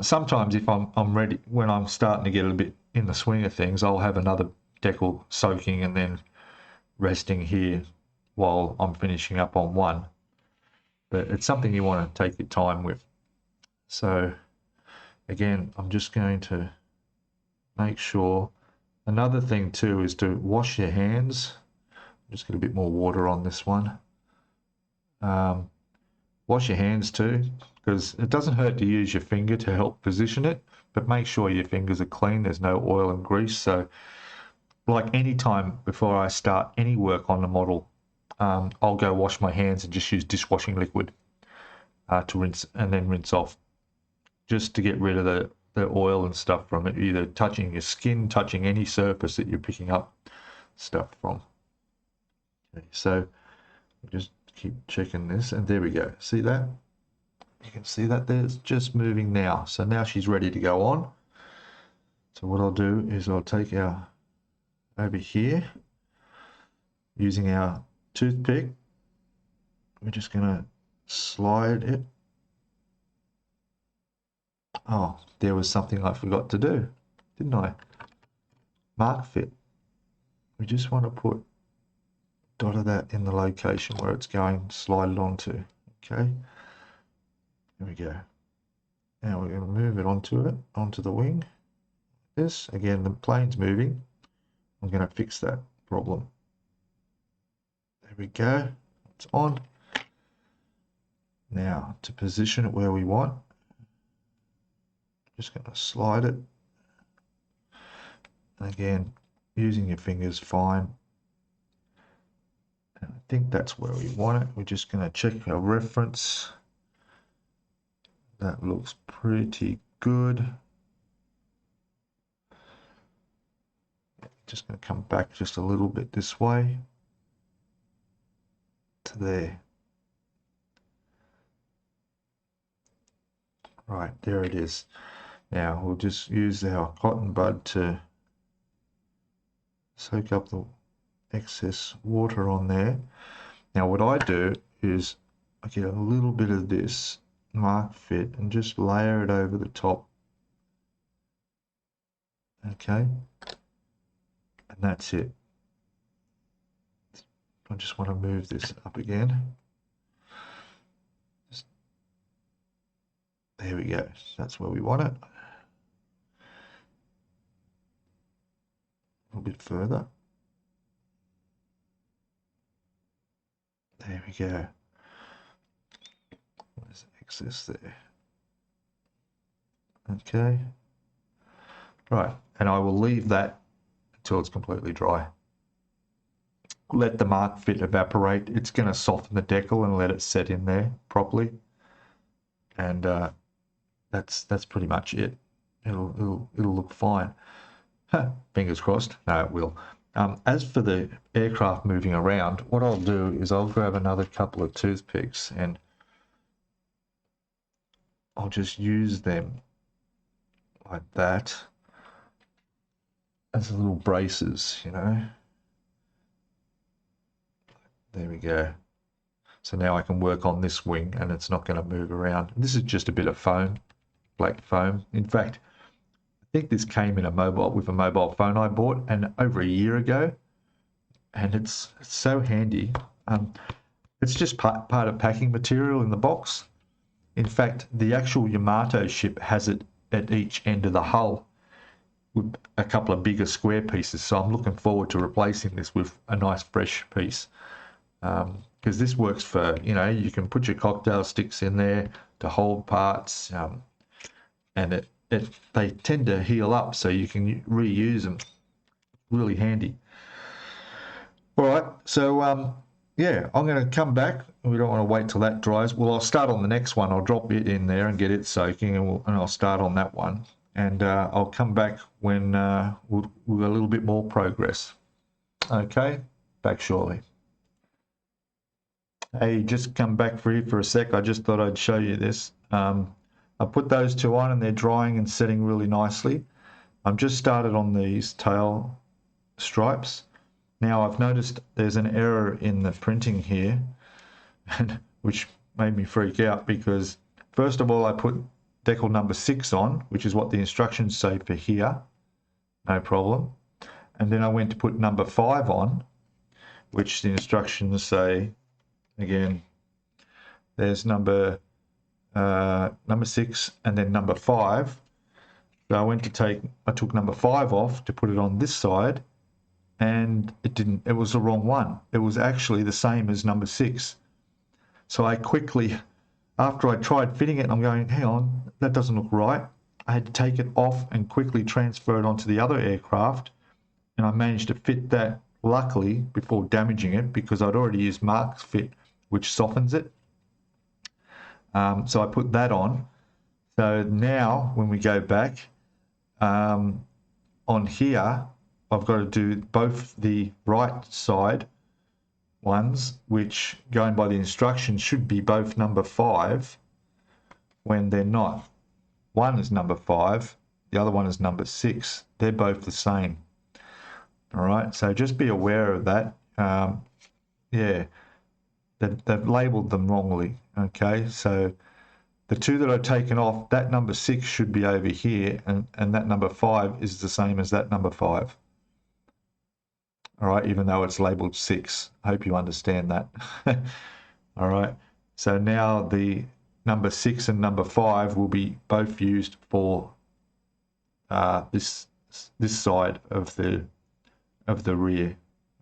Speaker 1: Sometimes if I'm ready, when I'm starting to get a bit in the swing of things, I'll have another decal soaking and then resting here while I'm finishing up on one. But it's something you want to take your time with. So again, I'm just going to make sure. Another thing too is to wash your hands. Just get a bit more water on this one. Wash your hands too, because it doesn't hurt to use your finger to help position it, but make sure your fingers are clean, there's no oil and grease. So like any time before I start any work on the model, I'll go wash my hands and just use dishwashing liquid to rinse, and then rinse off, just to get rid of the oil and stuff from it, either touching your skin, touching any surface that you're picking up stuff from. Okay, so just keep checking this, and there we go. See that? You can see that there's just moving now. So now she's ready to go on. So what I'll do is I'll take our, over here, using our toothpick, we're just going to slide it. Oh, there was something I forgot to do, didn't I? Mark fit. We just want to put dot of that in the location where it's going, slide it onto. Okay, here we go. Now we're going to move it onto the wing. This, again, the plane's moving. I'm going to fix that problem. There we go. It's on. Now, to position it where we want, just going to slide it. And again, using your fingers, fine. And I think that's where we want it. We're just going to check our reference. That looks pretty good. Just going to come back just a little bit this way to there. Right, there it is. Now we'll just use our cotton bud to soak up the excess water on there. Now what I do is I get a little bit of this mark fit and just layer it over the top. Okay, and that's it. I just want to move this up again. There we go. That's where we want it. A little bit further. There we go. There's excess there. Okay. Right, and I will leave that until it's completely dry. Let the mark fit evaporate. It's going to soften the decal and let it set in there properly. And that's pretty much it. It'll look fine. Fingers crossed. No, it will. As for the aircraft moving around, what I'll do is I'll grab another couple of toothpicks and I'll just use them like that as little braces, you know. There we go. So now I can work on this wing and it's not going to move around. This is just a bit of foam, black foam. In fact, I think this came in a mobile phone I bought and over a year ago, and it's so handy. It's just part of packing material in the box. In fact, the actual Yamato ship has it at each end of the hull with a couple of bigger square pieces. So I'm looking forward to replacing this with a nice fresh piece. Because this works for, you know, you can put your cocktail sticks in there to hold parts, and they tend to heal up, so you can reuse them. Really handy. All right, so yeah, I'm going to come back. We don't want to wait till that dries. Well, I'll start on the next one. I'll drop it in there and get it soaking, and I'll start on that one. And I'll come back when we've got a little bit more progress. Okay, back shortly. Hey, just come back for here for a sec. I just thought I'd show you this. I put those two on and they're drying and setting really nicely. I'm just started on these tail stripes. Now I've noticed there's an error in the printing here, which made me freak out because first of all I put decal number 6 on, which is what the instructions say for here, no problem. And then I went to put number 5 on, which the instructions say, again, there's number 6 and then number 5. So I took number 5 off to put it on this side, and it was the wrong one. It was actually the same as number 6. So I quickly, after I tried fitting it, I'm going, hang on, that doesn't look right. I had to take it off and quickly transfer it onto the other aircraft, and I managed to fit that, luckily, before damaging it, because I'd already used Mark Fit, which softens it. So I put that on. So now when we go back on here, I've got to do both the right side ones, which going by the instructions should be both number 5 when they're not. One is number 5, the other one is number 6. They're both the same. All right, so just be aware of that. Yeah, they've labelled them wrongly. Okay, so the two that I've taken off, that number 6 should be over here, and that number 5 is the same as that number 5. All right, even though it's labelled 6. I hope you understand that. All right, so now the number 6 and number 5 will be both used for this side of the rear.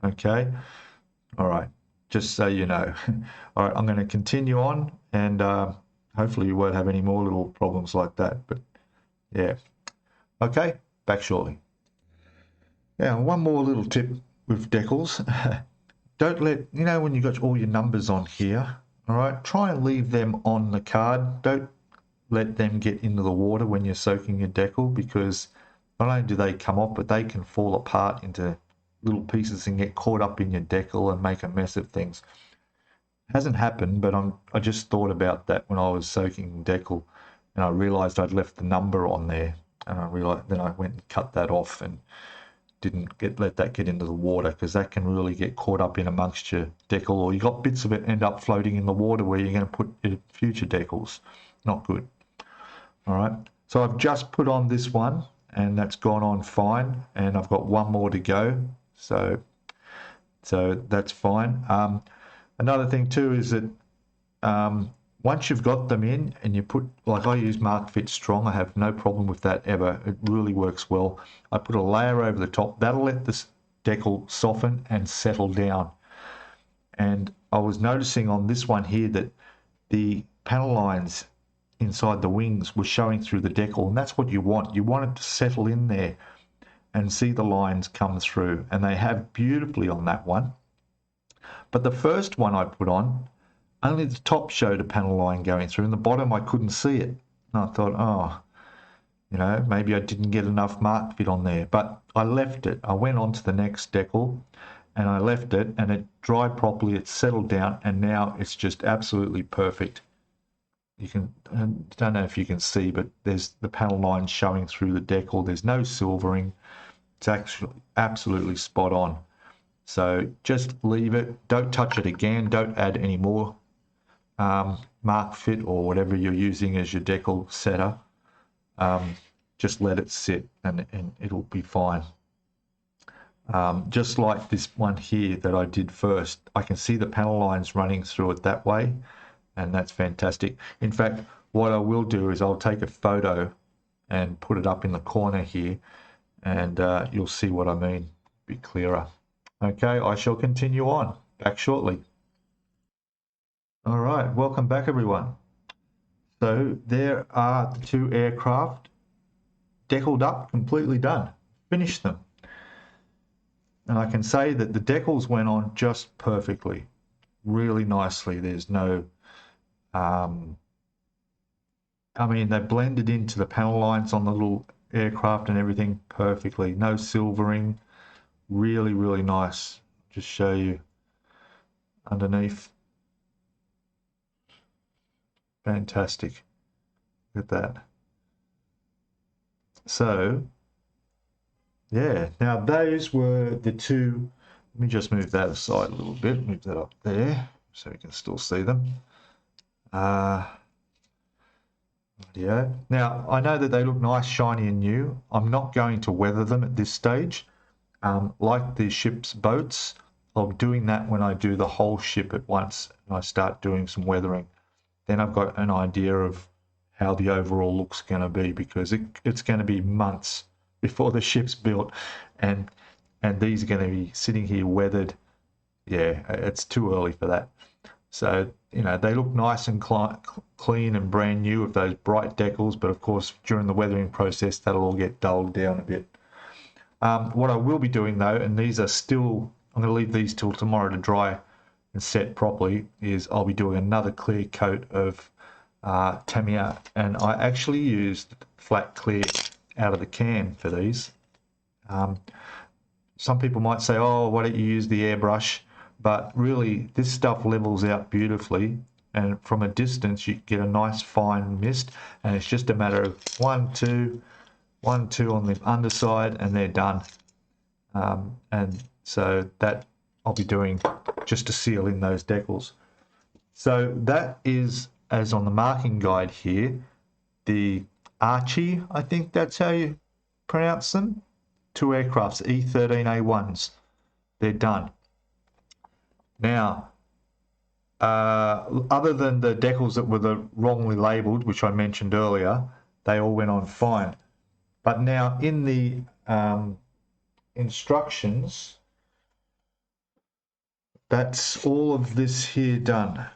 Speaker 1: Okay, all right, just so you know. All right, I'm going to continue on, and hopefully you won't have any more little problems like that, but yeah. Okay, back shortly. Now, one more little tip with decals. Don't let, you know, when you've got all your numbers on here, all right, try and leave them on the card. Don't let them get into the water when you're soaking your decal, because not only do they come off, but they can fall apart into little pieces and get caught up in your decal and make a mess of things. Hasn't happened, but I just thought about that when I was soaking decal, and I realized I'd left the number on there, and I realized, then I went and cut that off and didn't let that get into the water, because that can really get caught up in amongst your decal, or you got bits of it end up floating in the water where you're going to put your future decals. Not good. All right, so I've just put on this one, and that's gone on fine, and I've got one more to go, so that's fine. Another thing too is that once you've got them in and you put, like I use Mark Fit Strong, I have no problem with that ever. It really works well. I put a layer over the top. That'll let this decal soften and settle down. And I was noticing on this one here that the panel lines inside the wings were showing through the decal, and that's what you want. You want it to settle in there and see the lines come through, and they have beautifully on that one. But the first one I put on, only the top showed a panel line going through, and the bottom I couldn't see it. And I thought, oh, you know, maybe I didn't get enough Mark Fit on there. But I left it. I went on to the next decal, and I left it, and it dried properly. It settled down, and now it's just absolutely perfect. You can, I don't know if you can see, but there's the panel line showing through the decal. There's no silvering. It's actually absolutely spot on. So just leave it. Don't touch it again. Don't add any more Mark Fit or whatever you're using as your decal setter. Just let it sit, and it'll be fine. Just like this one here that I did first, I can see the panel lines running through it that way, and that's fantastic. In fact, what I will do is I'll take a photo and put it up in the corner here, and you'll see what I mean, be clearer. Okay, I shall continue on, back shortly. All right, welcome back everyone. So there are the two aircraft decaled up, completely done, finished them. And I can say that the decals went on just perfectly, really nicely. There's no, I mean, they blended into the panel lines on the little aircraft and everything perfectly. No silvering, really, really nice. Just show you underneath. Fantastic. Look at that. So, yeah, now those were the two. Let me just move that aside a little bit, move that up there so you can still see them. Yeah. Now, I know that they look nice, shiny and new. I'm not going to weather them at this stage. Like the ship's boats, I'm doing that when I do the whole ship at once and I start doing some weathering. Then I've got an idea of how the overall look's going to be, because it's going to be months before the ship's built, and these are going to be sitting here weathered. Yeah, it's too early for that. So, you know, they look nice and clean and brand new with those bright decals, but of course during the weathering process that'll all get dulled down a bit. What I will be doing though, and these are still, I'm going to leave these till tomorrow to dry and set properly, is I'll be doing another clear coat of Tamiya, and I actually used flat clear out of the can for these. Some people might say, oh, why don't you use the airbrush? But really this stuff levels out beautifully, and from a distance you get a nice fine mist, and it's just a matter of 1, 2 on the underside and they're done. And so that I'll be doing just to seal in those decals. So that is, as on the marking guide here, the Archie, I think that's how you pronounce them. 2 aircrafts, E-13A1s. They're done. Now, other than the decals that were wrongly labelled, which I mentioned earlier, they all went on fine. But now in the instructions, that's all of this here done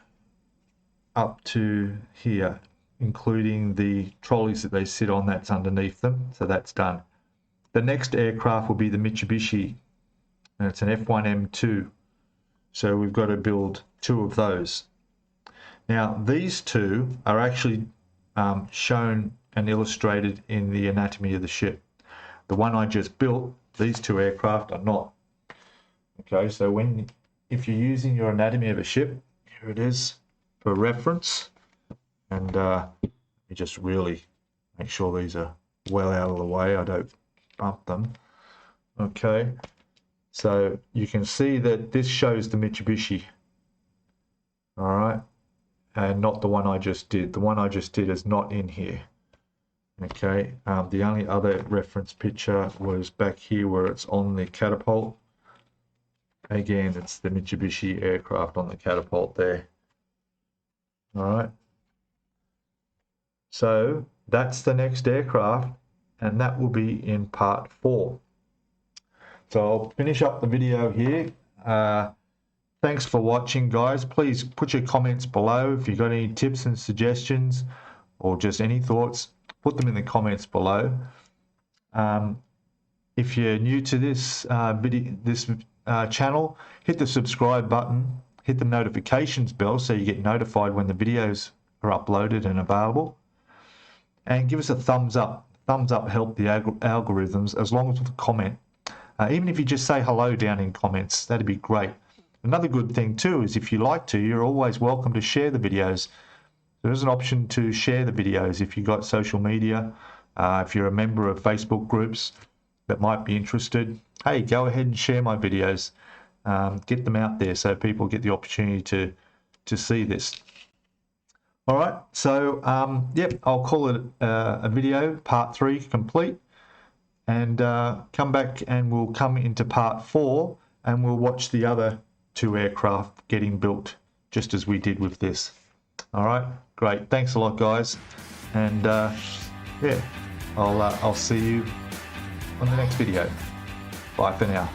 Speaker 1: up to here, including the trolleys that they sit on, that's underneath them. So that's done. The next aircraft will be the Mitsubishi, and it's an F1M2. So we've got to build 2 of those. Now these 2 are actually shown and illustrated in the anatomy of the ship. The one I just built, these 2 aircraft are not. Okay, so if you're using your anatomy of a ship, here it is for reference, and you just really make sure these are well out of the way. I don't bump them. Okay, so you can see that this shows the Mitsubishi. All right, and not the one I just did. The one I just did is not in here. Okay, the only other reference picture was back here where it's on the catapult. Again, it's the Mitsubishi aircraft on the catapult there. All right, so that's the next aircraft, and that will be in part 4. So I'll finish up the video here. Thanks for watching, guys. Please put your comments below. If you've got any tips and suggestions or just any thoughts, put them in the comments below. If you're new to this channel, hit the subscribe button, hit the notifications bell so you get notified when the videos are uploaded and available, and give us a thumbs up. Thumbs up help the algorithms, as long as with a comment. Even if you just say hello down in comments, that'd be great. Another good thing too is if you like to, you're always welcome to share the videos. There's an option to share the videos if you've got social media, if you're a member of Facebook groups that might be interested. Hey, go ahead and share my videos. Get them out there so people get the opportunity to see this. All right, so yep, I'll call it a video, part 3 complete, and come back and we'll come into part 4 and we'll watch the other 2 aircraft getting built, just as we did with this. All right, great. Thanks a lot, guys, and yeah, I'll see you on the next video. Bye for now.